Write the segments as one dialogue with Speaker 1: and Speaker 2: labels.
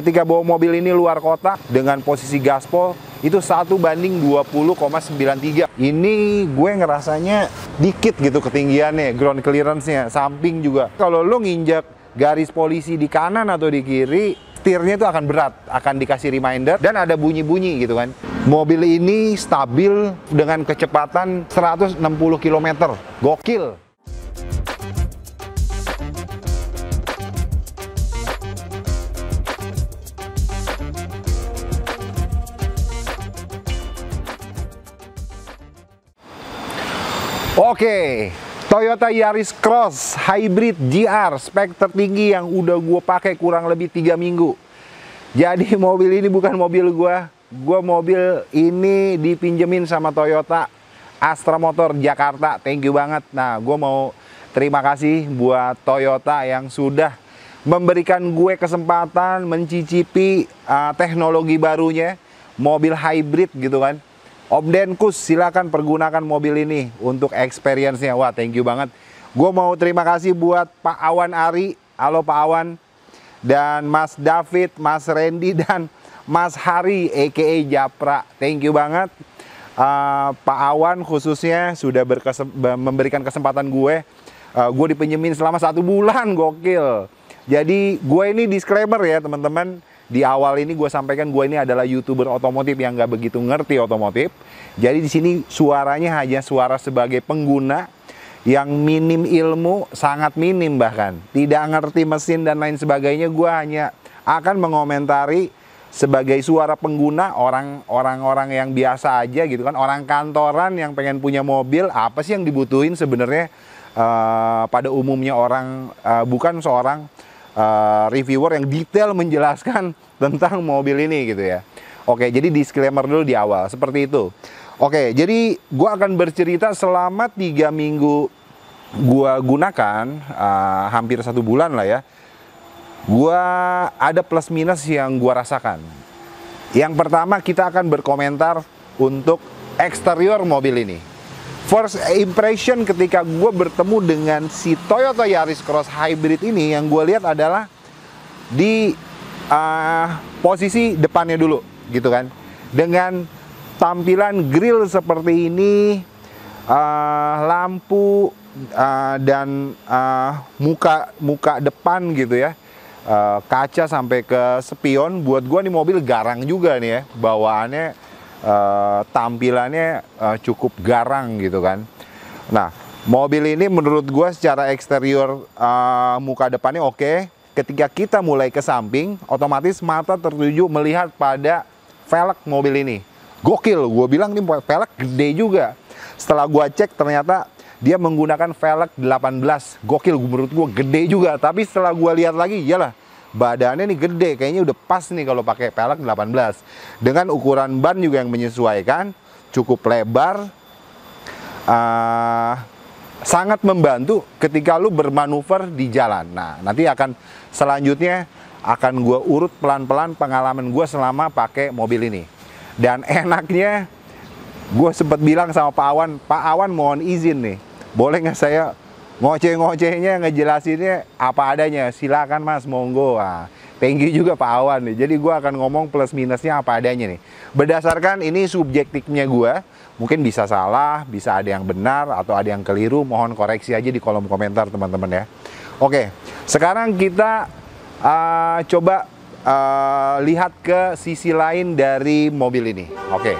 Speaker 1: ketika bawa mobil ini luar kota dengan posisi gaspol itu 1:20,93. Ini gue ngerasanya dikit gitu ketinggiannya, ground clearance-nya, samping juga. Kalau lo nginjak garis polisi di kanan atau di kiri, setirnya itu akan berat, akan dikasih reminder dan ada bunyi-bunyi gitu kan. Mobil ini stabil dengan kecepatan 160 km. Gokil. Oke, Toyota Yaris Cross Hybrid GR spek tertinggi yang udah gue pakai kurang lebih 3 minggu. Jadi mobil ini bukan mobil gue mobil ini dipinjemin sama Toyota Astra Motor Jakarta. Thank you banget. Nah, gue mau terima kasih buat Toyota yang sudah memberikan gue kesempatan mencicipi teknologi barunya, mobil hybrid gitu kan. Om Denkus, silakan pergunakan mobil ini untuk experience-nya. Wah, thank you banget. Gue mau terima kasih buat Pak Awan Ari. Halo Pak Awan. Dan Mas David, Mas Randy, dan Mas Hari, a.k.a. Japra. Thank you banget. Pak Awan khususnya sudah memberikan kesempatan gue. Gue dipinjemin selama 1 bulan, gokil. Jadi gue ini disclaimer ya teman-teman. Di awal ini gue sampaikan gue ini adalah YouTuber otomotif yang nggak begitu ngerti otomotif. Jadi di sini suaranya hanya suara sebagai pengguna yang minim ilmu, sangat minim bahkan. Tidak ngerti mesin dan lain sebagainya. Gue hanya akan mengomentari sebagai suara pengguna orang-orang yang biasa aja gitu kan. Orang kantoran yang pengen punya mobil, apa sih yang dibutuhin sebenarnya pada umumnya orang, bukan seorang reviewer yang detail menjelaskan tentang mobil ini gitu ya. Oke, jadi disclaimer dulu di awal seperti itu. Oke, jadi gue akan bercerita selama 3 minggu gue gunakan, hampir 1 bulan lah ya. Gue ada plus minus yang gue rasakan. Yang pertama, kita akan berkomentar untuk eksterior mobil ini. First impression ketika gue bertemu dengan si Toyota Yaris Cross Hybrid ini, yang gue lihat adalah di posisi depannya dulu gitu kan. Dengan tampilan grill seperti ini, lampu dan muka depan gitu ya, kaca sampai ke spion. Buat gue nih mobil garang juga nih ya, bawaannya tampilannya cukup garang gitu kan. Nah, mobil ini menurut gue secara eksterior muka depannya oke. Ketika kita mulai ke samping, otomatis mata tertuju melihat pada velg mobil ini. Gokil, gue bilang nih velg gede juga. Setelah gue cek ternyata dia menggunakan velg 18. Gokil, menurut gue gede juga. Tapi setelah gue lihat lagi, iyalah, badannya nih gede, kayaknya udah pas nih kalau pakai velg 18. Dengan ukuran ban juga yang menyesuaikan, cukup lebar, sangat membantu ketika lu bermanuver di jalan. Nah, nanti selanjutnya akan gue urut pelan-pelan pengalaman gue selama pakai mobil ini. Dan enaknya, gue sempat bilang sama Pak Awan mohon izin nih, boleh nggak saya ngoceh-ngocehnya, ngejelasinnya apa adanya? Silakan Mas, monggo. Thank you juga Pak Awan nih. Jadi gue akan ngomong plus minusnya apa adanya nih. Berdasarkan ini subjektifnya gue, mungkin bisa salah, bisa ada yang benar atau ada yang keliru. Mohon koreksi aja di kolom komentar teman-teman ya. Oke, sekarang kita coba lihat ke sisi lain dari mobil ini. Oke.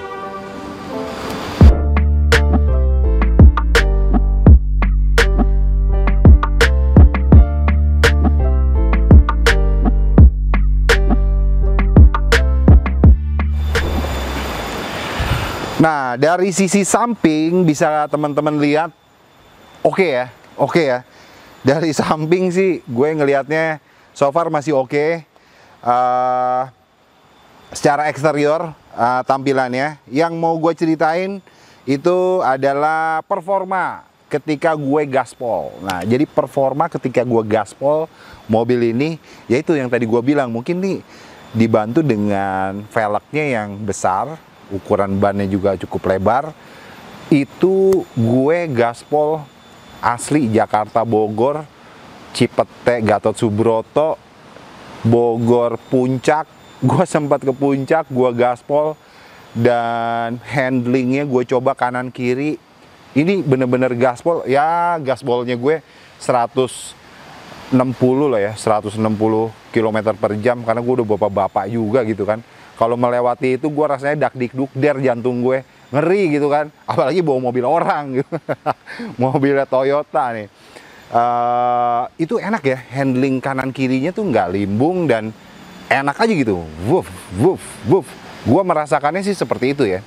Speaker 1: Nah, dari sisi samping bisa teman-teman lihat oke ya. Dari samping sih gue ngelihatnya so far masih oke. Secara eksterior tampilannya, yang mau gue ceritain itu adalah performa ketika gue gaspol. Nah, jadi performa ketika gue gaspol mobil ini, yaitu yang tadi gue bilang, mungkin nih dibantu dengan velgnya yang besar, ukuran bannya juga cukup lebar. Itu gue gaspol asli Jakarta Bogor, Cipete Gatot Subroto, Bogor Puncak. Gue sempat ke Puncak, gue gaspol, dan handlingnya gue coba kanan kiri. Ini bener-bener gaspol, ya gaspolnya gue 160 lah ya, 160 km per jam, karena gue udah bapak-bapak juga gitu kan. Kalau melewati itu gue rasanya dak-dik-duk-der jantung gue, ngeri gitu kan, apalagi bawa mobil orang gitu. Mobilnya Toyota nih. Itu enak ya, handling kanan kirinya tuh nggak limbung dan enak aja gitu. Wuf, wuf, wuf. Gue merasakannya sih seperti itu ya.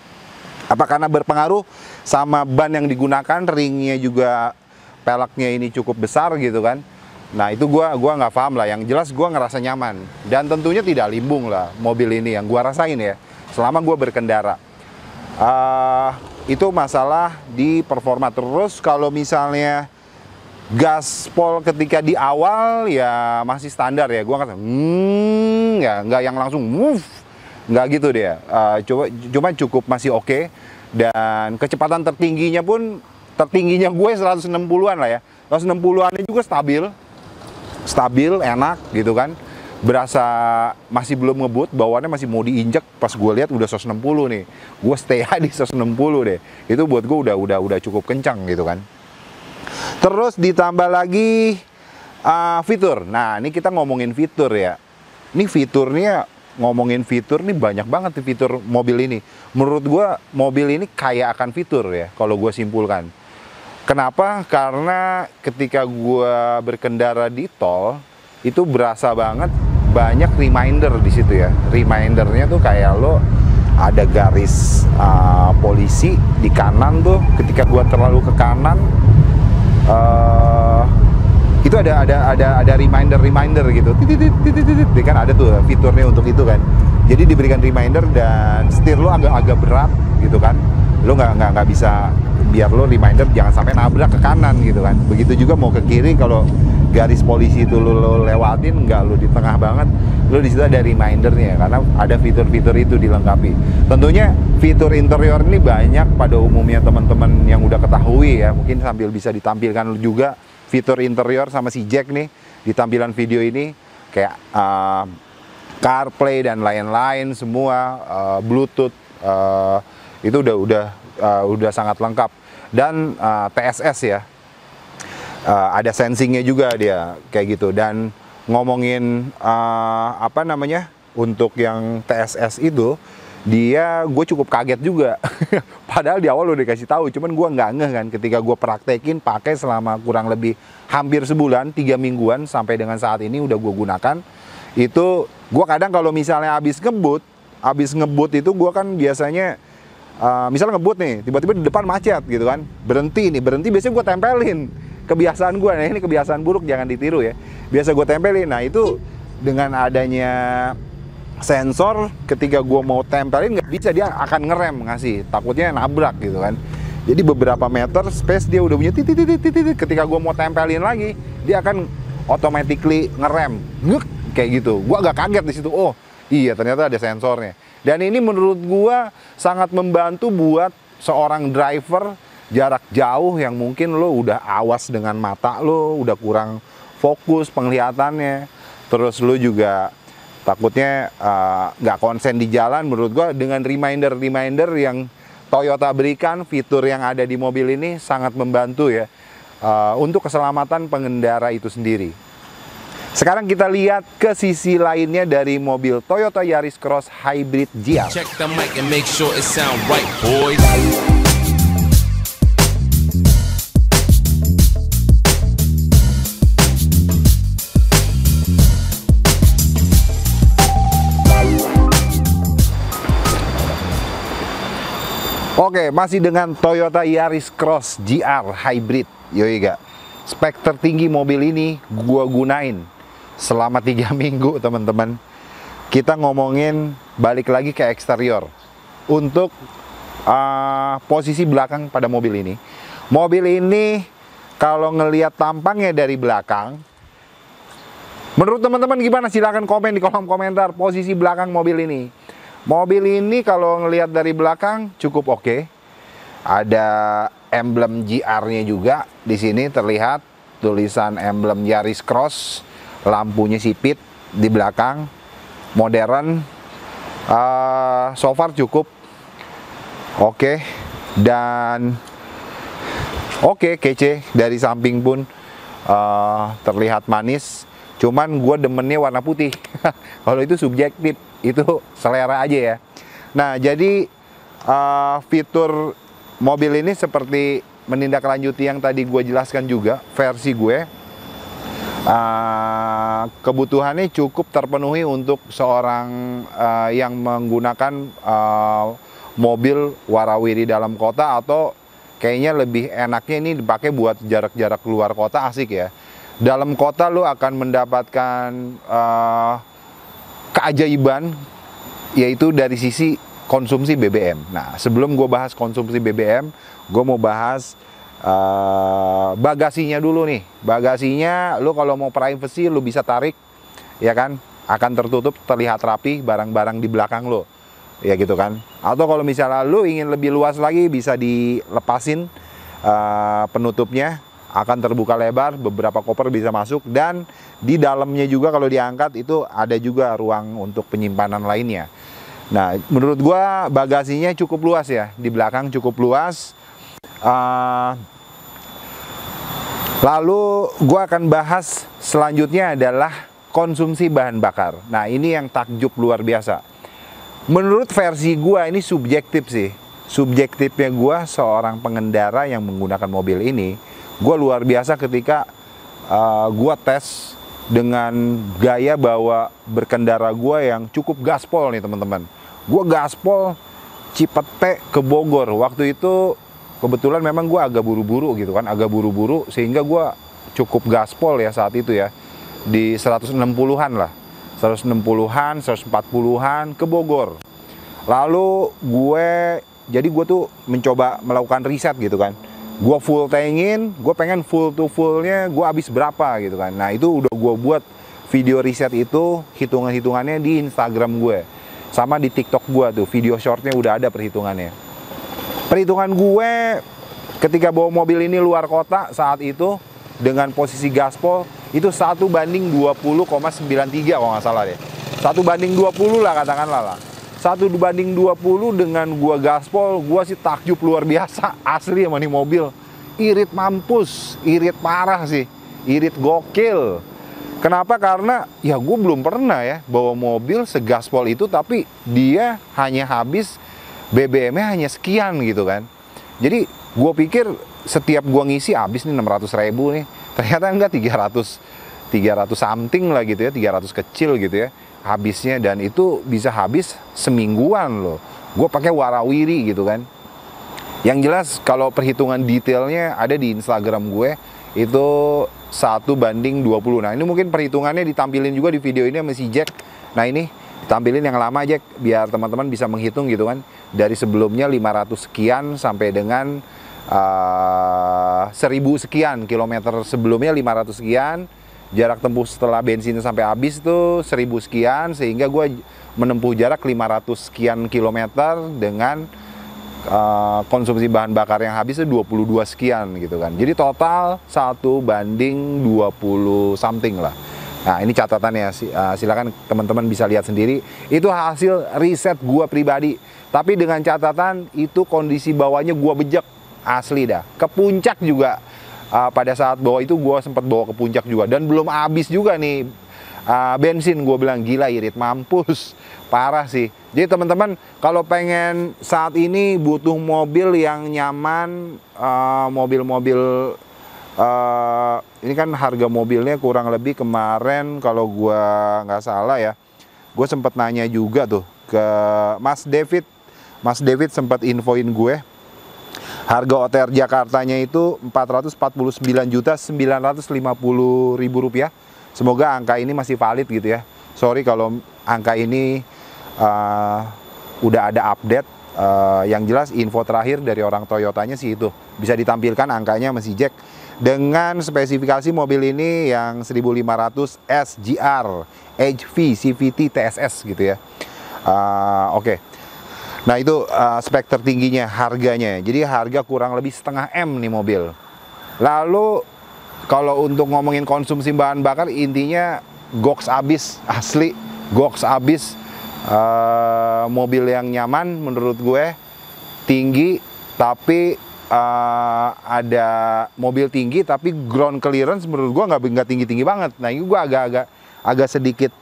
Speaker 1: Apa karena berpengaruh sama ban yang digunakan, ringnya juga, peleknya ini cukup besar gitu kan. Nah itu gua nggak paham lah. Yang jelas gue ngerasa nyaman. Dan tentunya tidak limbung lah mobil ini yang gue rasain ya, selama gue berkendara. Itu masalah di performa. Terus kalau misalnya gaspol ketika di awal ya masih standar ya. Gue ngerasa ya nggak yang langsung wuf, nggak gitu dia. Cuma cukup masih oke. Dan kecepatan tertingginya pun, tertingginya gue 160-an lah ya. 160-an juga stabil, enak gitu kan. Berasa masih belum ngebut, bawaannya masih mau diinjek. Pas gue lihat udah 160 nih, gue stay di 160 deh. Itu buat gue udah cukup kencang gitu kan. Terus ditambah lagi fitur. Nah ini kita ngomongin fitur ya. Ini fiturnya, ngomongin fitur nih banyak banget nih fitur mobil ini. Menurut gue mobil ini kaya akan fitur ya, kalau gue simpulkan. Kenapa? Karena ketika gue berkendara di tol, itu berasa banget banyak reminder di situ ya. Remindernya tuh kayak lo ada garis polisi di kanan tuh. Ketika gue terlalu ke kanan, itu ada reminder gitu. Titit, kan ada tuh fiturnya untuk itu kan. Jadi diberikan reminder dan setir lo agak berat gitu kan. Lo nggak bisa, biar lo reminder jangan sampai nabrak ke kanan gitu kan. Begitu juga mau ke kiri, kalau garis polisi itu lo lewatin, nggak lo di tengah banget, lo di situ ada remindernya karena ada fitur-fitur itu dilengkapi. Tentunya fitur interior ini banyak pada umumnya teman-teman yang udah ketahui ya. Mungkin sambil bisa ditampilkan juga fitur interior sama si Jack nih di tampilan video ini, kayak CarPlay dan lain-lain semua, Bluetooth, itu udah sangat lengkap. Dan TSS ya, ada sensingnya juga dia kayak gitu. Dan ngomongin apa namanya, untuk yang TSS itu, gue cukup kaget juga. Padahal di awal udah dikasih tahu, cuman gue nggak ngeh kan ketika gue praktekin pakai selama kurang lebih hampir sebulan, 3 mingguan sampai dengan saat ini udah gue gunakan. Itu gue kadang kalau misalnya habis ngebut itu gue kan biasanya misalnya ngebut nih, tiba-tiba di depan macet gitu kan, berhenti biasanya gue tempelin. Kebiasaan gue, nah ini kebiasaan buruk, jangan ditiru ya. Biasa gue tempelin. Nah itu dengan adanya sensor, ketika gue mau tempelin nggak bisa, dia akan ngerem ngasih, takutnya nabrak gitu kan. Jadi beberapa meter space dia udah punya titit. Ketika gue mau tempelin lagi, dia akan automatically ngerem, kayak gitu. Gue agak kaget di situ. Oh iya, ternyata ada sensornya. Dan ini menurut gue sangat membantu buat seorang driver jarak jauh yang mungkin lo udah awas dengan mata lo, udah kurang fokus penglihatannya. Terus lo juga takutnya nggak konsen di jalan. Menurut gue dengan reminder yang Toyota berikan, fitur yang ada di mobil ini sangat membantu ya untuk keselamatan pengendara itu sendiri. Sekarang kita lihat ke sisi lainnya dari mobil Toyota Yaris Cross Hybrid GR. Check the mic and make sure it sound right, boys. Oke, masih dengan Toyota Yaris Cross GR Hybrid. Yoi gak? Spek tertinggi mobil ini gua gunain selama 3 minggu teman-teman. Kita ngomongin balik lagi ke eksterior. Untuk posisi belakang pada mobil ini. Mobil ini kalau ngelihat tampangnya dari belakang, menurut teman-teman gimana? Silahkan komen di kolom komentar posisi belakang mobil ini. Mobil ini kalau ngelihat dari belakang cukup oke. Ada emblem GR-nya juga di sini terlihat tulisan emblem Yaris Cross, lampunya sipit di belakang, modern, so far cukup oke. Dan oke, kece. Dari samping pun terlihat manis. Cuman gue demennya warna putih. Kalau itu subjektif, itu selera aja ya. Nah, jadi fitur mobil ini seperti menindaklanjuti yang tadi gue jelaskan juga, versi gue. Kebutuhannya cukup terpenuhi untuk seorang yang menggunakan mobil warawiri dalam kota, atau kayaknya lebih enaknya ini dipakai buat jarak-jarak keluar kota, asik ya. Dalam kota lu akan mendapatkan keajaiban, yaitu dari sisi konsumsi BBM. Nah, sebelum gue bahas konsumsi BBM, gue mau bahas bagasinya dulu nih. Bagasinya lu kalau mau privacy lu bisa tarik, ya kan, akan tertutup, terlihat rapi barang-barang di belakang lu, ya gitu kan. Atau kalau misalnya lu ingin lebih luas lagi, bisa dilepasin penutupnya, akan terbuka lebar, beberapa koper bisa masuk. Dan di dalamnya juga kalau diangkat itu ada juga ruang untuk penyimpanan lainnya. Nah, menurut gua bagasinya cukup luas ya, di belakang cukup luas. Lalu gua akan bahas selanjutnya adalah konsumsi bahan bakar. Nah, ini yang takjub luar biasa. Menurut versi gua ini subjektif sih. Subjektifnya gua seorang pengendara yang menggunakan mobil ini, gua luar biasa ketika gua tes dengan gaya bawa berkendara gua yang cukup gaspol nih teman-teman. Gua gaspol Cipete ke Bogor. Waktu itu kebetulan memang gue agak buru-buru gitu kan, sehingga gue cukup gaspol ya saat itu ya, di 160-an lah, 160-an, 140-an ke Bogor. Lalu gue tuh mencoba melakukan riset gitu kan, gue full tankin, gue pengen full to fullnya gue habis berapa gitu kan. Nah, itu udah gue buat video riset itu, hitungan-hitungannya di Instagram gue, sama di TikTok gue tuh, video shortnya udah ada perhitungannya. Perhitungan gue ketika bawa mobil ini luar kota saat itu dengan posisi gaspol itu 1:20,93 kalau nggak salah deh. 1:20 lah katakanlah lah. 1:20 dengan gua gaspol, gua sih takjub luar biasa asli sama nih mobil. Irit mampus, irit parah sih, irit gokil. Kenapa? Karena ya gue belum pernah ya bawa mobil segaspol itu, tapi dia hanya habis BBM-nya hanya sekian gitu kan. Jadi gue pikir setiap gue ngisi habis nih 600.000 nih. Ternyata enggak, 300 something lah gitu ya, 300 kecil gitu ya habisnya. Dan itu bisa habis semingguan loh. Gue pakai warawiri gitu kan. Yang jelas kalau perhitungan detailnya ada di Instagram gue, itu 1:20. Nah, ini mungkin perhitungannya ditampilin juga di video ini sama si Jack. Nah, ini tampilin yang lama aja biar teman-teman bisa menghitung gitu kan, dari sebelumnya 500 sekian sampai dengan 1000 sekian kilometer, sebelumnya 500 sekian, jarak tempuh setelah bensin sampai habis tuh 1000 sekian, sehingga gue menempuh jarak 500 sekian kilometer dengan konsumsi bahan bakar yang habis itu 22 sekian gitu kan. Jadi total 1:20 something lah. Nah, ini catatannya, silakan teman-teman bisa lihat sendiri. Itu hasil riset gua pribadi. Tapi dengan catatan itu kondisi bawahnya gua bejek asli dah. Ke puncak juga. Pada saat bawa itu gua sempat bawa ke puncak juga, dan belum habis juga nih bensin. Gua bilang gila, irit mampus. Parah sih. Jadi teman-teman kalau pengen saat ini butuh mobil yang nyaman, mobil-mobil ini kan harga mobilnya kurang lebih kemarin kalau gua nggak salah ya, gue sempat nanya juga tuh ke Mas David. Mas David sempat infoin gue harga OTR Jakartanya itu 449.950.000 rupiah. Semoga angka ini masih valid gitu ya. Sorry kalau angka ini udah ada update. Yang jelas info terakhir dari orang Toyotanya sih itu bisa ditampilkan angkanya masih Jack, dengan spesifikasi mobil ini yang 1500 SGR HV CVT TSS gitu ya. Oke. Nah, itu spek tertingginya harganya. Jadi harga kurang lebih 0,5 M nih mobil. Lalu kalau untuk ngomongin konsumsi bahan bakar, intinya goks abis, asli goks abis. Mobil yang nyaman menurut gue, tinggi tapi ada mobil tinggi tapi ground clearance menurut gue nggak tinggi-tinggi banget. Nah ini gue agak sedikit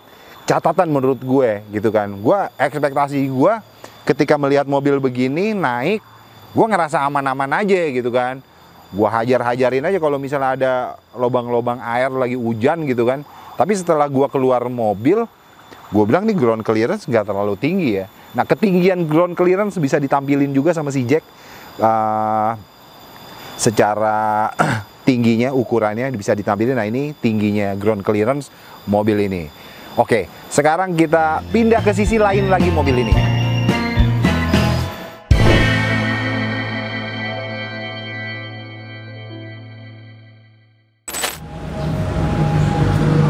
Speaker 1: catatan menurut gue gitu kan. Gue ekspektasi gue ketika melihat mobil begini naik, gue ngerasa aman-aman aja gitu kan. Gue hajar-hajarin aja kalau misalnya ada lubang-lubang air lagi hujan gitu kan. Tapi setelah gue keluar mobil, gue bilang nih ground clearance nggak terlalu tinggi ya. Nah ketinggian ground clearance bisa ditampilin juga sama si Jack. Secara tingginya, ukurannya bisa ditampilin. Nah ini tingginya ground clearance mobil ini. Oke, sekarang kita pindah ke sisi lain lagi mobil ini.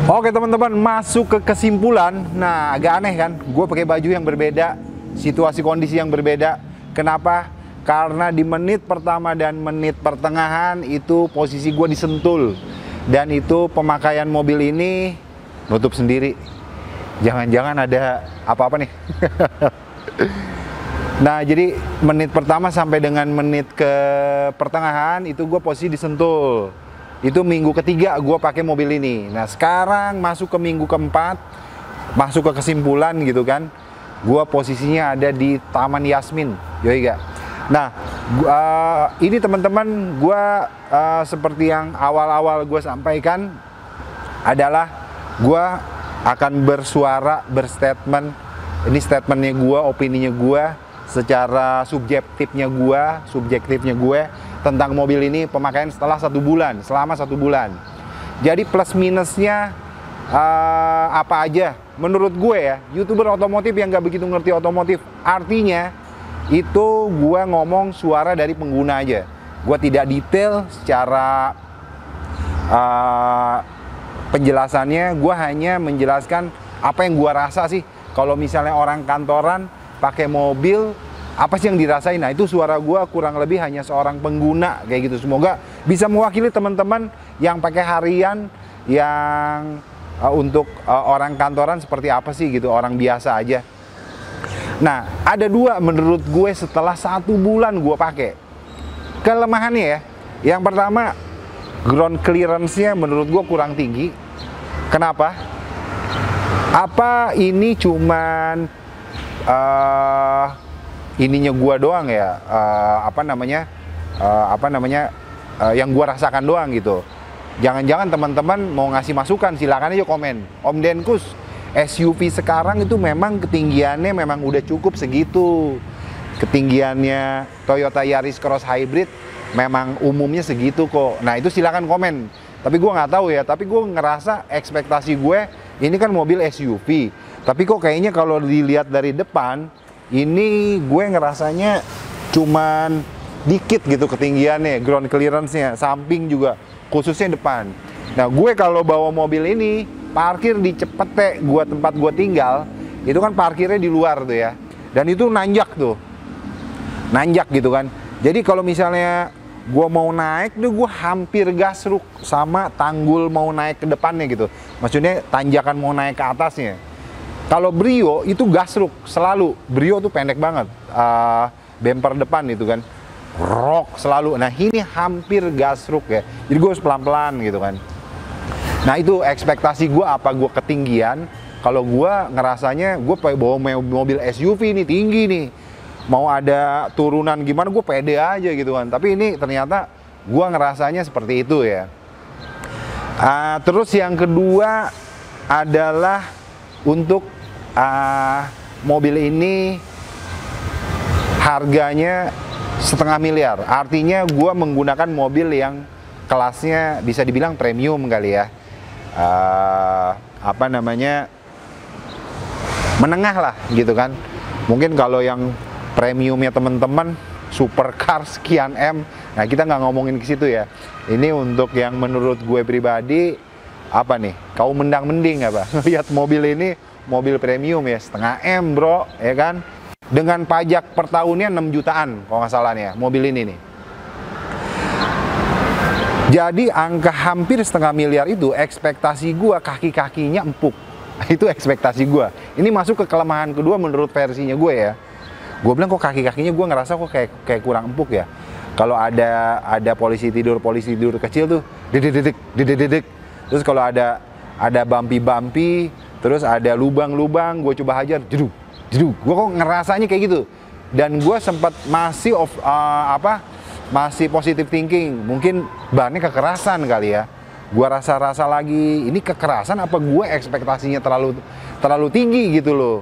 Speaker 1: Oke teman-teman, masuk ke kesimpulan. Nah agak aneh kan, gue pakai baju yang berbeda, situasi kondisi yang berbeda. Kenapa? Karena di menit pertama dan menit pertengahan itu posisi gue disentul. Dan itu pemakaian mobil ini nutup sendiri. Jangan-jangan ada apa-apa nih. Nah jadi menit pertama sampai dengan menit ke pertengahan itu gue posisi disentul. Itu minggu ketiga gue pakai mobil ini. Nah sekarang masuk ke minggu keempat, masuk ke kesimpulan gitu kan. Gue posisinya ada di Taman Yasmin, yoi gak? Nah ini teman-teman, gue seperti yang awal-awal gue sampaikan adalah gue akan bersuara, berstatement. Ini statementnya gue, opininya gue, secara subjektifnya gue tentang mobil ini pemakaian selama 1 bulan. Jadi plus minusnya apa aja menurut gue ya, YouTuber otomotif yang gak begitu ngerti otomotif. Artinya itu gue ngomong suara dari pengguna aja. Gue tidak detail secara penjelasannya. Gue hanya menjelaskan apa yang gue rasa sih. Kalau misalnya orang kantoran pakai mobil, apa sih yang dirasain? Nah itu suara gue kurang lebih hanya seorang pengguna kayak gitu. Semoga bisa mewakili teman-teman yang pakai harian, yang untuk orang kantoran seperti apa sih gitu, orang biasa aja. Nah ada 2 menurut gue setelah 1 bulan gue pakai. Kelemahannya ya, yang pertama ground clearance-nya menurut gue kurang tinggi. Kenapa? Apa ini cuman ininya gua doang ya, yang gua rasakan doang gitu. Jangan-jangan teman-teman mau ngasih masukan, silakan aja komen. Om Denkus, SUV sekarang itu memang ketinggiannya memang udah cukup segitu. Ketinggiannya Toyota Yaris Cross Hybrid memang umumnya segitu kok. Nah itu silakan komen. Tapi gua nggak tahu ya, tapi gua ngerasa ekspektasi gue ini kan mobil SUV. Tapi kok kayaknya kalau dilihat dari depan, ini gue ngerasanya cuman dikit gitu ketinggiannya, ground clearance-nya, samping juga, khususnya depan. Nah gue kalau bawa mobil ini, parkir di Cepete, tempat gue tinggal, itu kan parkirnya di luar tuh ya. Dan itu nanjak tuh, nanjak gitu kan. Jadi kalau misalnya gue mau naik tuh gue hampir gasruk sama tanggul mau naik ke depannya gitu. Maksudnya tanjakan mau naik ke atasnya. Kalau Brio itu gasruk selalu. Brio tuh pendek banget, bumper depan itu kan rock selalu. Nah ini hampir gasruk ya. Jadi gue harus pelan-pelan gitu kan. Nah itu ekspektasi gue, apa gue ketinggian. Kalau gue ngerasanya gue bawa mobil SUV nih, tinggi nih, mau ada turunan gimana gue pede aja gitu kan. Tapi ini ternyata gue ngerasanya seperti itu ya. Terus yang kedua adalah untuk mobil ini harganya $500 miliar. Artinya gue menggunakan mobil yang kelasnya bisa dibilang premium kali ya. Menengah lah gitu kan. Mungkin kalau yang premiumnya teman-teman supercar sekian M, nah kita nggak ngomongin ke situ ya. Ini untuk yang menurut gue pribadi apa nih, kaum mendang-mending apa lihat mobil ini, mobil premium ya, setengah M bro ya kan, dengan pajak per tahunnya 6 jutaan kalau nggak salah nih ya, mobil ini nih. Jadi angka hampir 1,5 miliar itu ekspektasi gua kaki-kakinya empuk. Itu ekspektasi gua. Ini masuk ke kelemahan kedua menurut versinya gue ya. Gue bilang kok kaki-kakinya gue ngerasa kok kayak kurang empuk ya. Kalau ada polisi tidur kecil tuh dedek. Terus kalau ada bumpy, terus ada lubang-lubang, gue coba hajar, jeduk. Gue kok ngerasanya kayak gitu. Dan gue sempat masih positive thinking, mungkin bannya kekerasan kali ya. Gua rasa lagi, ini kekerasan apa gue ekspektasinya terlalu tinggi gitu loh.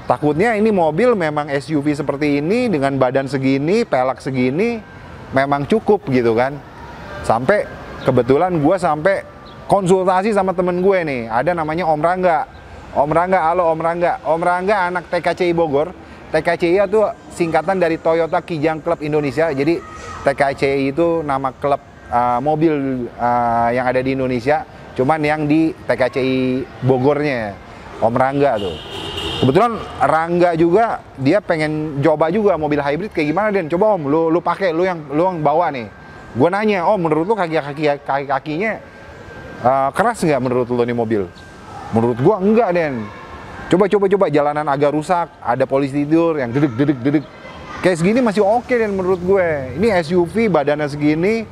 Speaker 1: Takutnya ini mobil memang SUV seperti ini dengan badan segini, pelak segini, memang cukup gitu kan. Sampai kebetulan gue sampai konsultasi sama temen gue nih, ada namanya Om Rangga. Om Rangga, halo Om Rangga. Om Rangga anak TKCI Bogor. TKCI itu singkatan dari Toyota Kijang Club Indonesia. Jadi TKCI itu nama klub mobil yang ada di Indonesia. Cuman yang di TKCI Bogornya, Om Rangga tuh. Kebetulan Rangga juga dia pengen coba juga mobil hybrid kayak gimana, Den. Coba Om, lu pakai, lu yang bawa nih. Gue nanya, Om, menurut lu kaki-kakinya keras nggak menurut lu nih mobil? Menurut gua enggak, Den. Coba jalanan agak rusak, ada polisi tidur yang dedek. Kayak segini masih oke, Den, menurut gue. Ini SUV badannya segini,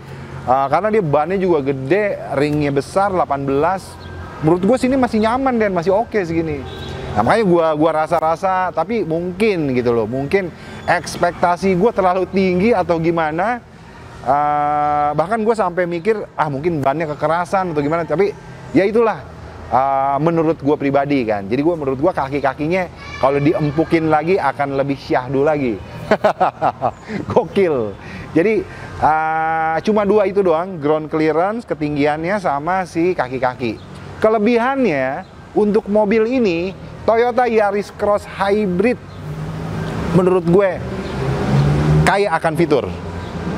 Speaker 1: karena dia bannya juga gede, ringnya besar 18. Menurut gue sini masih nyaman, Den, masih oke segini. Nah, makanya gua rasa-rasa, tapi mungkin gitu loh, mungkin ekspektasi gue terlalu tinggi atau gimana. Bahkan gue sampai mikir, mungkin bannya kekerasan atau gimana. Tapi ya itulah, menurut gue pribadi kan. Jadi menurut gue kaki-kakinya kalau diempukin lagi akan lebih syahdu lagi. Gokil. Jadi cuma dua itu doang, ground clearance, ketinggiannya sama si kaki-kaki. Kelebihannya untuk mobil ini, Toyota Yaris Cross Hybrid, menurut gue kaya akan fitur.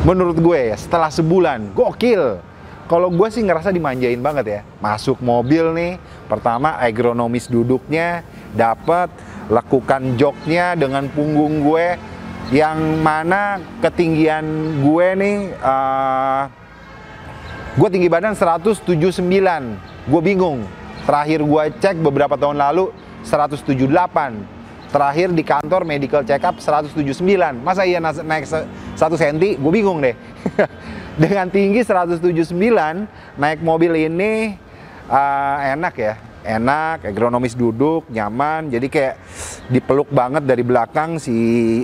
Speaker 1: Menurut gue ya, setelah sebulan, gokil. Kalau gue sih ngerasa dimanjain banget ya. Masuk mobil nih, pertama ergonomis duduknya dapat, lekukan joknya dengan punggung gue, yang mana ketinggian gue nih, gue tinggi badan 179. Gue bingung. Terakhir gue cek beberapa tahun lalu 178. Terakhir di kantor medical check up 179. Masa iya naik 1 cm? Gue bingung deh. Dengan tinggi 179, naik mobil ini enak ya. Enak, ergonomis duduk, nyaman. Jadi kayak dipeluk banget dari belakang si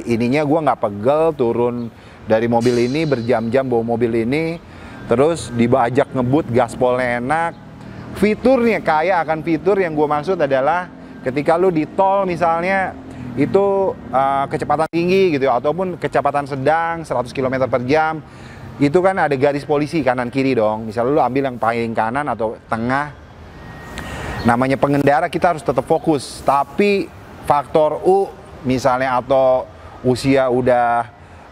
Speaker 1: ininya. Gue nggak pegel turun dari mobil ini, berjam-jam bawa mobil ini. Terus dibajak ngebut, gaspolnya enak. Fiturnya kaya akan fitur. Yang gue maksud adalah ketika lu di tol misalnya, itu kecepatan tinggi gitu ya, ataupun kecepatan sedang 100 km per jam, itu kan ada garis polisi kanan kiri dong. Misalnya lu ambil yang paling kanan atau tengah, namanya pengendara kita harus tetap fokus. Tapi faktor U misalnya, atau usia udah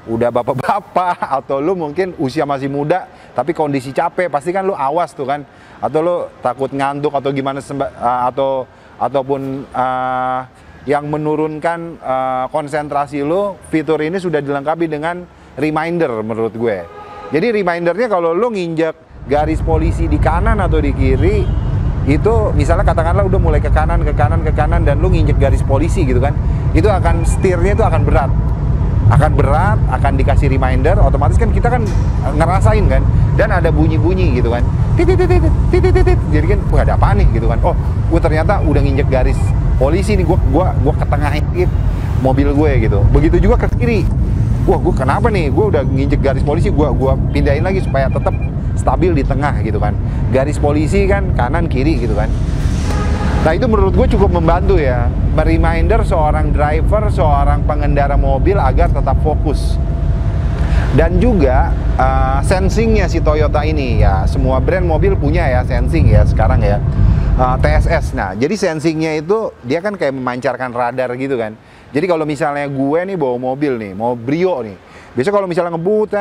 Speaker 1: bapak-bapak, atau lu mungkin usia masih muda tapi kondisi capek, pasti kan lu awas tuh kan, atau lu takut ngantuk atau gimana, ataupun yang menurunkan konsentrasi lu. Fitur ini sudah dilengkapi dengan reminder menurut gue. Jadi remindernya kalau lu nginjek garis polisi di kanan atau di kiri, itu misalnya katakanlah udah mulai ke kanan dan lu nginjek garis polisi gitu kan, itu akan setirnya itu akan berat, akan dikasih reminder, otomatis kan kita kan ngerasain kan, dan ada bunyi-bunyi gitu kan, titit, jadi kan wah ada apa nih gitu kan, oh gue ternyata udah nginjek garis polisi nih, gua ketengahin mobil gue gitu. Begitu juga ke kiri, wah gue kenapa nih, gue udah nginjek garis polisi, gue pindahin lagi supaya tetap stabil di tengah gitu kan. Garis polisi kan kanan kiri gitu kan. Nah itu menurut gue cukup membantu ya, mereminder seorang driver, seorang pengendara mobil agar tetap fokus. Dan juga sensingnya si Toyota ini ya, semua brand mobil punya ya sensing ya sekarang ya, TSS. Nah jadi sensingnya itu dia kan kayak memancarkan radar gitu kan. Jadi kalau misalnya gue nih bawa mobil nih, mau Brio nih, biasa kalau misalnya ngebut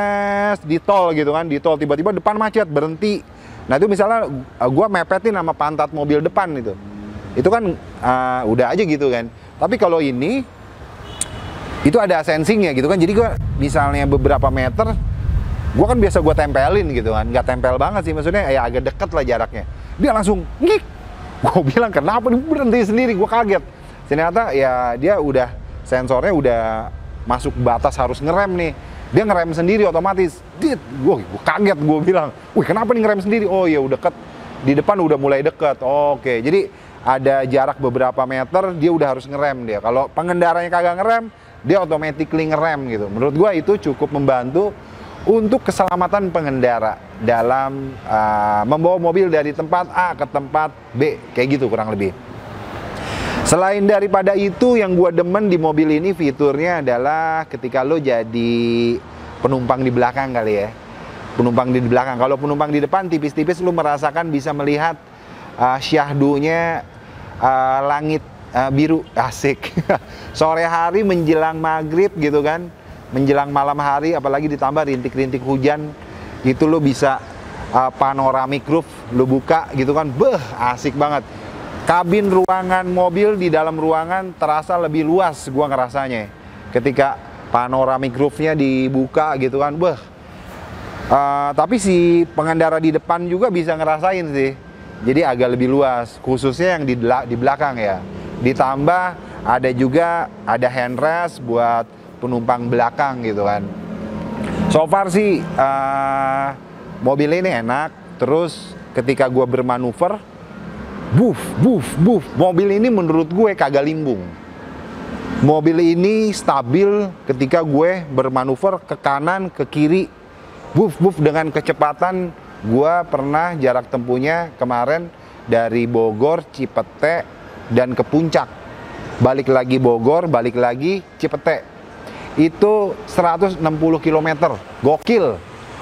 Speaker 1: di tol gitu kan, di tol tiba-tiba depan macet, berhenti. Nah itu misalnya gue mepetin sama pantat mobil depan itu kan udah aja gitu kan. Tapi kalau ini itu ada sensingnya gitu kan. Jadi gue misalnya beberapa meter Gue kan biasa gue tempelin gitu kan, nggak tempel banget sih, maksudnya ya agak deket lah jaraknya. Dia langsung ngik. Gue bilang kenapa dia berhenti sendiri, gue kaget. Ternyata ya dia udah, sensornya udah masuk batas harus ngerem nih. Dia ngerem sendiri otomatis. Gue kaget, gue bilang, wih kenapa nih ngerem sendiri? Oh ya udah deket, di depan udah mulai deket. Oke, jadi ada jarak beberapa meter dia udah harus ngerem dia. Kalau pengendaranya kagak ngerem, dia automatically ngerem gitu. Menurut gue itu cukup membantu untuk keselamatan pengendara dalam membawa mobil dari tempat A ke tempat B, kayak gitu kurang lebih. Selain daripada itu, yang gue demen di mobil ini fiturnya adalah ketika lo jadi penumpang di belakang kali ya. Penumpang di belakang. Kalau penumpang di depan tipis-tipis lo merasakan bisa melihat syahdunya langit biru, asik. Sore hari menjelang maghrib gitu kan, menjelang malam hari, apalagi ditambah rintik-rintik hujan, itu lo bisa panoramic roof lo buka gitu kan, asik banget. Kabin ruangan mobil di dalam ruangan terasa lebih luas gua ngerasanya ketika panoramic roofnya dibuka gitu kan, tapi si pengendara di depan juga bisa ngerasain sih, jadi agak lebih luas, khususnya yang di belakang ya. Ditambah ada handrest buat penumpang belakang gitu kan. So far sih mobil ini enak. Terus ketika gue bermanuver, buff, mobil ini menurut gue kagak limbung. Mobil ini stabil ketika gue bermanuver ke kanan, ke kiri, buff dengan kecepatan. Gue pernah jarak tempuhnya kemarin dari Bogor, Cipete, dan ke Puncak. Balik lagi Bogor, balik lagi Cipete. Itu 160 km, gokil.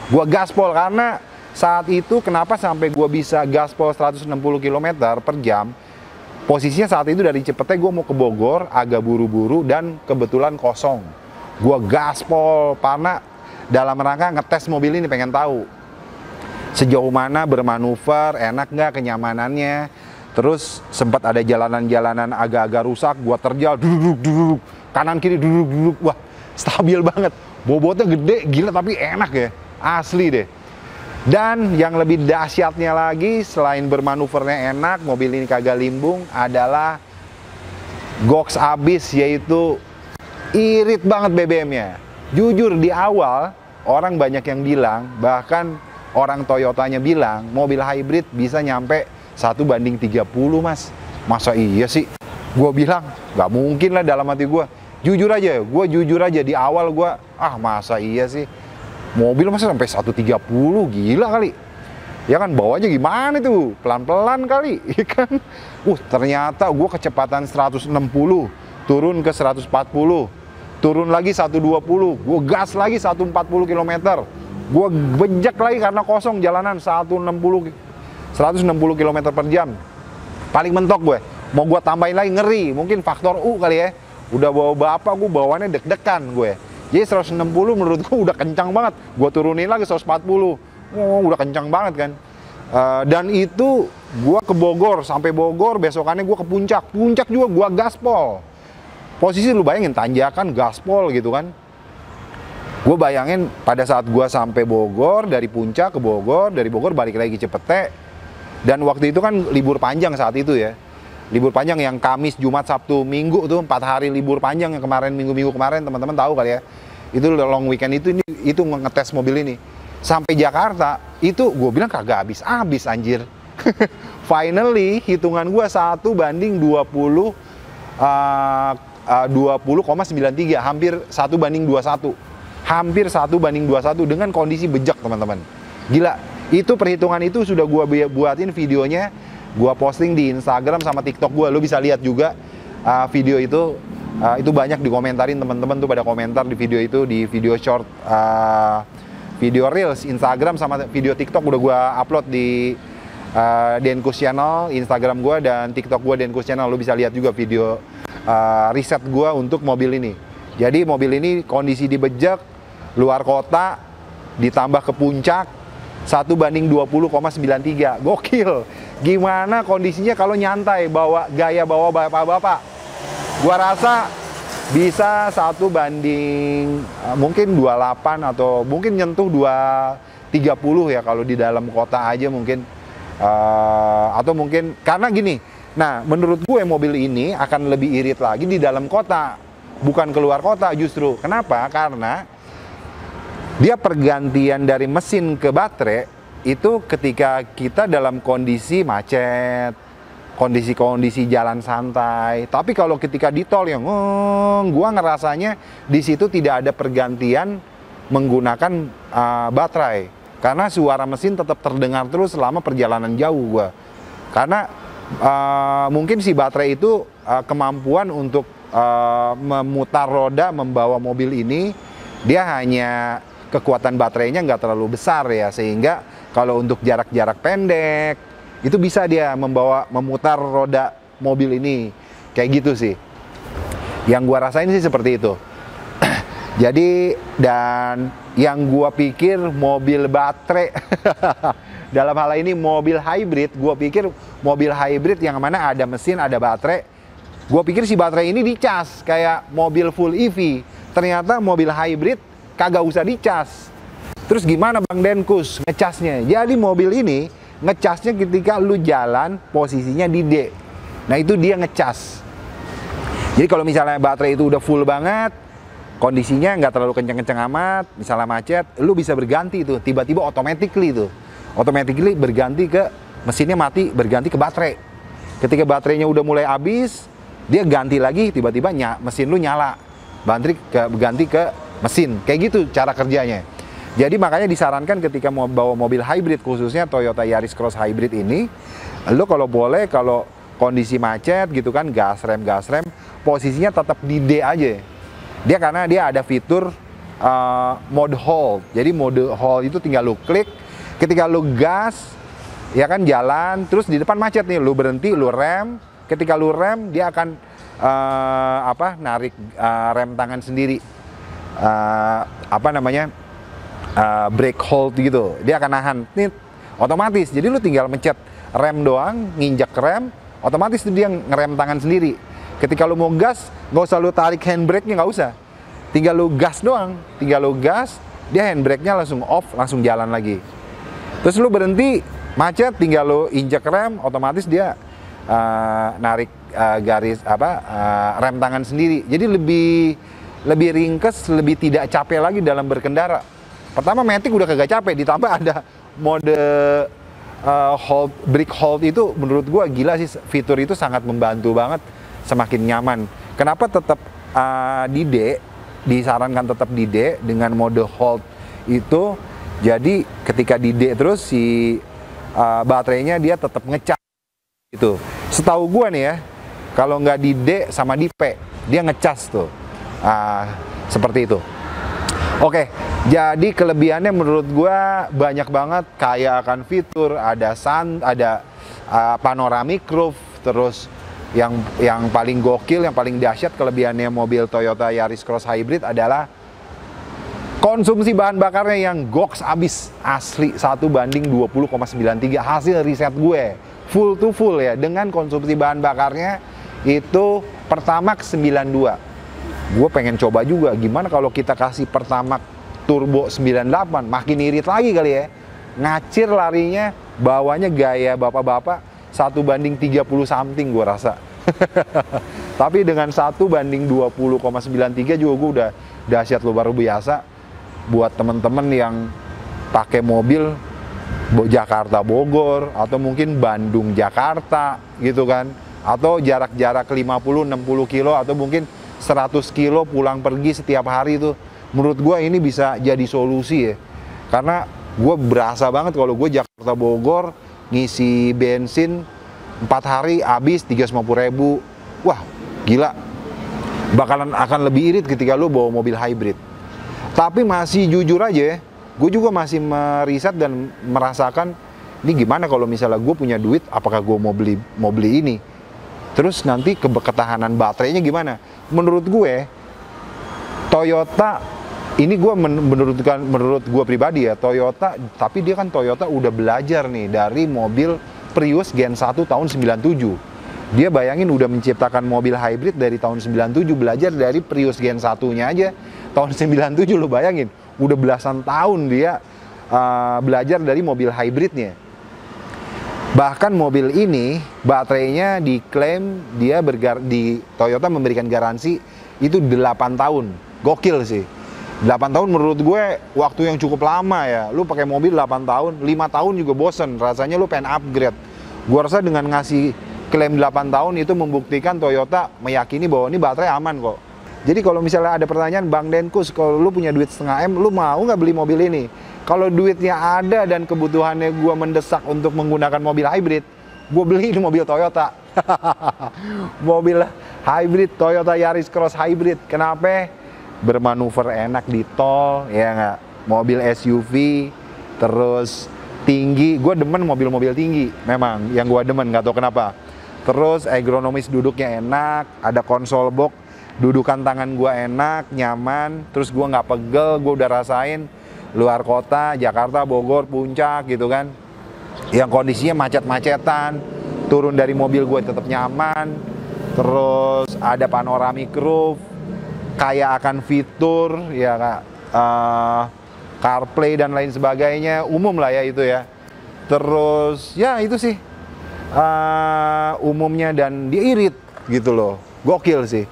Speaker 1: Gua gaspol karena saat itu kenapa sampai gua bisa gaspol 160 km per jam. Posisinya saat itu dari Cipete gua mau ke Bogor, agak buru-buru dan kebetulan kosong. Gua gaspol karena dalam rangka ngetes mobil ini, pengen tahu sejauh mana bermanuver, enak nggak kenyamanannya. Terus sempat ada jalanan-jalanan agak-agak rusak, gua terjal, duduk, kanan kiri, duduk, wah stabil banget, bobotnya gede, gila tapi enak ya, asli deh. Dan yang lebih dahsyatnya lagi, selain bermanuvernya enak, mobil ini kagak limbung, adalah goks abis, yaitu irit banget BBM-nya. Jujur di awal, orang banyak yang bilang, bahkan orang Toyotanya bilang, mobil hybrid bisa nyampe 1:30 mas. Masa iya sih? Gue bilang, gak mungkin lah dalam hati gue. Jujur aja di awal gue, masa iya sih? Mobil masa sampai 1:30, gila kali. Ya kan, bawanya gimana tuh? Pelan-pelan kali, ya kan? Ternyata gue kecepatan 160, turun ke 140, turun lagi 120, gue gas lagi 140 km. Gue bejek lagi karena kosong jalanan 160 km per jam. Paling mentok gue. Mau gue tambahin lagi ngeri, mungkin faktor U kali ya. Udah bawa bapak, gue bawaannya deg-degan gue. Jadi 160 menurut gue udah kencang banget. Gue turunin lagi 140. Udah kencang banget kan. Dan itu gue ke Bogor, sampai Bogor, besokannya gue ke Puncak. Puncak juga gue gaspol. Posisi lu bayangin, tanjakan gaspol gitu kan. Gue bayangin pada saat gue sampai Bogor, dari Puncak ke Bogor, dari Bogor balik lagi Cipete. Dan waktu itu kan libur panjang saat itu ya. Libur panjang yang Kamis, Jumat, Sabtu, Minggu tuh 4 hari libur panjang yang kemarin, minggu-minggu kemarin, teman-teman tahu kali ya. Itu long weekend itu ngetes mobil ini. Sampai Jakarta, itu gue bilang kagak habis-habis anjir. Finally, hitungan gue 1:20, 20,93, hampir 1:21. Hampir 1:21 dengan kondisi bejek teman-teman. Gila, itu perhitungan itu sudah gue buatin videonya. Gua posting di Instagram sama TikTok gue. Lo bisa lihat juga video itu. Itu banyak dikomentarin teman-teman tuh, pada komentar di video itu, di video short, video reels Instagram sama video TikTok udah gue upload di Denkus Channel, Instagram gue dan TikTok gue Denkus Channel. Lo bisa lihat juga video riset gue untuk mobil ini. Jadi mobil ini kondisi dibejek, luar kota, ditambah ke Puncak, 1:20,93. Gokil. Gimana kondisinya kalau nyantai, gaya bawa bapak-bapak? Gua rasa bisa 1:, mungkin 28 atau mungkin nyentuh 230 ya kalau di dalam kota aja mungkin. Atau mungkin karena gini, nah menurut gue mobil ini akan lebih irit lagi di dalam kota, bukan keluar kota justru. Kenapa? Karena dia pergantian dari mesin ke baterai itu ketika kita dalam kondisi macet, kondisi jalan santai. Tapi kalau ketika di tol yang gua ngerasanya di situ tidak ada pergantian menggunakan baterai. Karena suara mesin tetap terdengar terus selama perjalanan jauh gua. Karena mungkin si baterai itu kemampuan untuk memutar roda membawa mobil ini, dia hanya kekuatan baterainya nggak terlalu besar ya, sehingga kalau untuk jarak-jarak pendek itu bisa dia memutar roda mobil ini kayak gitu sih. Yang gua rasain sih seperti itu. Jadi dan yang gua pikir mobil baterai dalam hal ini mobil hybrid, gua pikir mobil hybrid yang mana ada mesin, ada baterai. Gua pikir si baterai ini dicas kayak mobil full EV. Ternyata mobil hybrid kagak usah dicas. Terus gimana Bang Denkus ngecasnya? Jadi mobil ini ngecasnya ketika lu jalan posisinya di D. Nah itu dia ngecas. Jadi kalau misalnya baterai itu udah full banget, kondisinya nggak terlalu kenceng-kenceng amat, misalnya macet, lu bisa berganti tuh, tiba-tiba automatically berganti ke mesinnya mati, berganti ke baterai. Ketika baterainya udah mulai habis, dia ganti lagi, tiba-tiba mesin lu nyala, ganti ke mesin, kayak gitu cara kerjanya. Jadi makanya disarankan ketika mau bawa mobil hybrid, khususnya Toyota Yaris Cross Hybrid ini, lo kalau boleh, kalau kondisi macet gitu kan, gas rem, posisinya tetap di D aja. Dia karena dia ada fitur mode hold. Jadi mode hold itu tinggal lo klik, ketika lo gas, ya kan jalan, terus di depan macet nih, lo berhenti, lo rem. Ketika lo rem, dia akan narik rem tangan sendiri. Brake hold gitu, dia akan nahan, nih, otomatis. Jadi lu tinggal mencet rem doang, nginjak rem, otomatis tuh dia ngerem tangan sendiri. Ketika lu mau gas, nggak usah lu tarik handbrake-nya, nggak usah. Tinggal lu gas doang, dia handbrake-nya langsung off, langsung jalan lagi. Terus lu berhenti, macet, tinggal lu injak rem, otomatis dia narik rem tangan sendiri. Jadi lebih ringkes, lebih tidak capek lagi dalam berkendara. Pertama Matic udah kagak capek, ditambah ada mode brake hold itu menurut gua gila sih, fitur itu sangat membantu banget, semakin nyaman. Kenapa tetap di D, disarankan tetap di D dengan mode hold itu, jadi ketika di D terus si baterainya dia tetap ngecas gitu. Setahu gua nih ya, kalau nggak di D sama di P, dia ngecas tuh. Seperti itu. Oke, jadi kelebihannya menurut gua banyak banget, kaya akan fitur, ada panoramic roof, terus yang paling gokil, yang paling dahsyat kelebihannya mobil Toyota Yaris Cross Hybrid adalah konsumsi bahan bakarnya yang goks abis, asli 1:20,93 hasil riset gue, full to full ya, dengan konsumsi bahan bakarnya itu Pertamax 92. Gue pengen coba juga, gimana kalau kita kasih Pertamax turbo 98, makin irit lagi kali ya. Ngacir larinya, bawanya gaya bapak-bapak 1:30 something gue rasa. Tapi dengan 1:20,93 juga gue udah dahsyat luar biasa. Buat temen-temen yang pakai mobil Jakarta Bogor, atau mungkin Bandung Jakarta gitu kan, atau jarak-jarak 50-60 kilo, atau mungkin 100 kilo pulang pergi setiap hari itu, menurut gue ini bisa jadi solusi ya. Karena gue berasa banget kalau gue Jakarta Bogor ngisi bensin 4 hari habis 350.000. Wah gila, akan lebih irit ketika lo bawa mobil hybrid. Tapi masih jujur aja ya, gue juga masih meriset dan merasakan, ini gimana kalau misalnya gue punya duit, apakah gue mau beli ini? Terus nanti ketahanan baterainya gimana? Menurut gue, Toyota, ini gue menurut gue pribadi ya, Toyota, tapi dia kan Toyota udah belajar nih dari mobil Prius Gen 1 tahun 97. Dia bayangin udah menciptakan mobil hybrid dari tahun 97, belajar dari Prius Gen 1-nya aja. Tahun 97 lu bayangin, udah belasan tahun dia belajar dari mobil hybridnya. Bahkan mobil ini baterainya diklaim dia di Toyota memberikan garansi itu 8 tahun. Gokil sih. 8 tahun menurut gue waktu yang cukup lama ya. Lu pakai mobil 8 tahun, 5 tahun juga bosen. Rasanya lu pengen upgrade. Gue rasa dengan ngasih klaim 8 tahun itu membuktikan Toyota meyakini bahwa ini baterai aman kok. Jadi kalau misalnya ada pertanyaan, Bang Denkus, kalau lu punya duit setengah M, lu mau nggak beli mobil ini? Kalau duitnya ada dan kebutuhannya gue mendesak untuk menggunakan mobil hybrid, gue beli ini mobil Toyota. Mobil hybrid Toyota Yaris Cross Hybrid. Kenapa? Bermanuver enak di tol, ya nggak? Mobil SUV, terus tinggi. Gue demen mobil-mobil tinggi, memang. Yang gue demen, nggak tahu kenapa. Terus ergonomis duduknya enak, ada konsol box, dudukan tangan gue enak, nyaman. Terus gue nggak pegel, gue udah rasain. Luar kota, Jakarta, Bogor, Puncak gitu kan, yang kondisinya macet-macetan, turun dari mobil gue tetap nyaman. Terus ada panoramic roof, kaya akan fitur ya kak, CarPlay dan lain sebagainya, umum lah ya itu ya. Terus ya itu sih umumnya, dan dia irit gitu loh, gokil sih.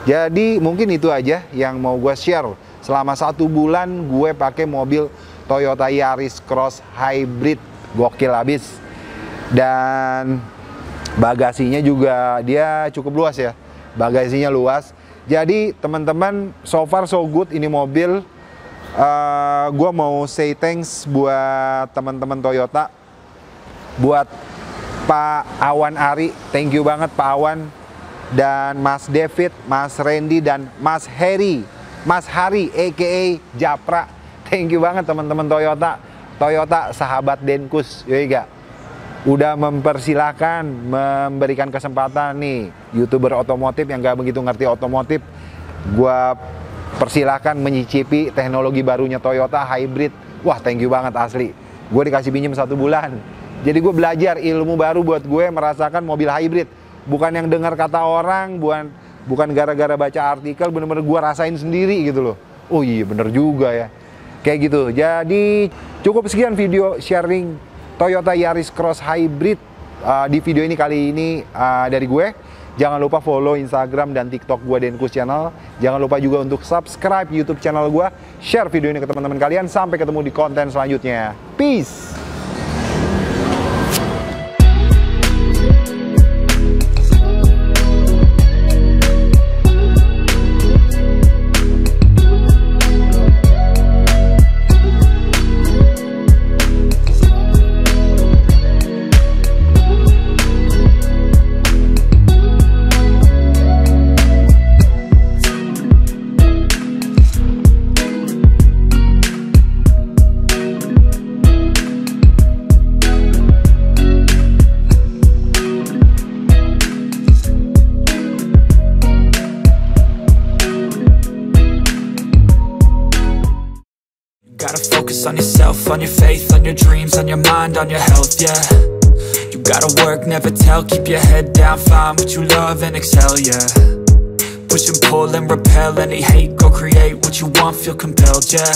Speaker 1: Jadi mungkin itu aja yang mau gue share. Selama 1 bulan gue pakai mobil Toyota Yaris Cross Hybrid, gokil abis. Dan bagasinya juga dia cukup luas ya, bagasinya luas. Jadi teman-teman, so far so good ini mobil. Gue mau say thanks buat teman-teman Toyota, buat Pak Awan Ari, thank you banget Pak Awan, dan Mas David, Mas Randy, dan Mas Hari, aka Japra. Thank you banget teman-teman Toyota. Toyota sahabat Denkus, yoi gak? Udah mempersilahkan, memberikan kesempatan nih YouTuber otomotif yang gak begitu ngerti otomotif, gua persilahkan menyicipi teknologi barunya Toyota Hybrid. Wah, thank you banget asli. Gue dikasih pinjam 1 bulan. Jadi gue belajar ilmu baru buat gue merasakan mobil hybrid. Bukan yang dengar kata orang, bukan gara-gara baca artikel, bener-bener gue rasain sendiri gitu loh. Oh iya bener juga ya. Kayak gitu. Jadi cukup sekian video sharing Toyota Yaris Cross Hybrid di video ini kali ini dari gue. Jangan lupa follow Instagram dan TikTok gue, Denkus Channel. Jangan lupa juga untuk subscribe YouTube channel gue. Share video ini ke teman-teman kalian. Sampai ketemu di konten selanjutnya. Peace!
Speaker 2: Gotta focus on yourself, on your faith, on your dreams, on your mind, on your health, yeah. You gotta work, never tell, keep your head down, find what you love and excel, yeah. Push and pull and repel any hate, go create what you want, feel compelled, yeah.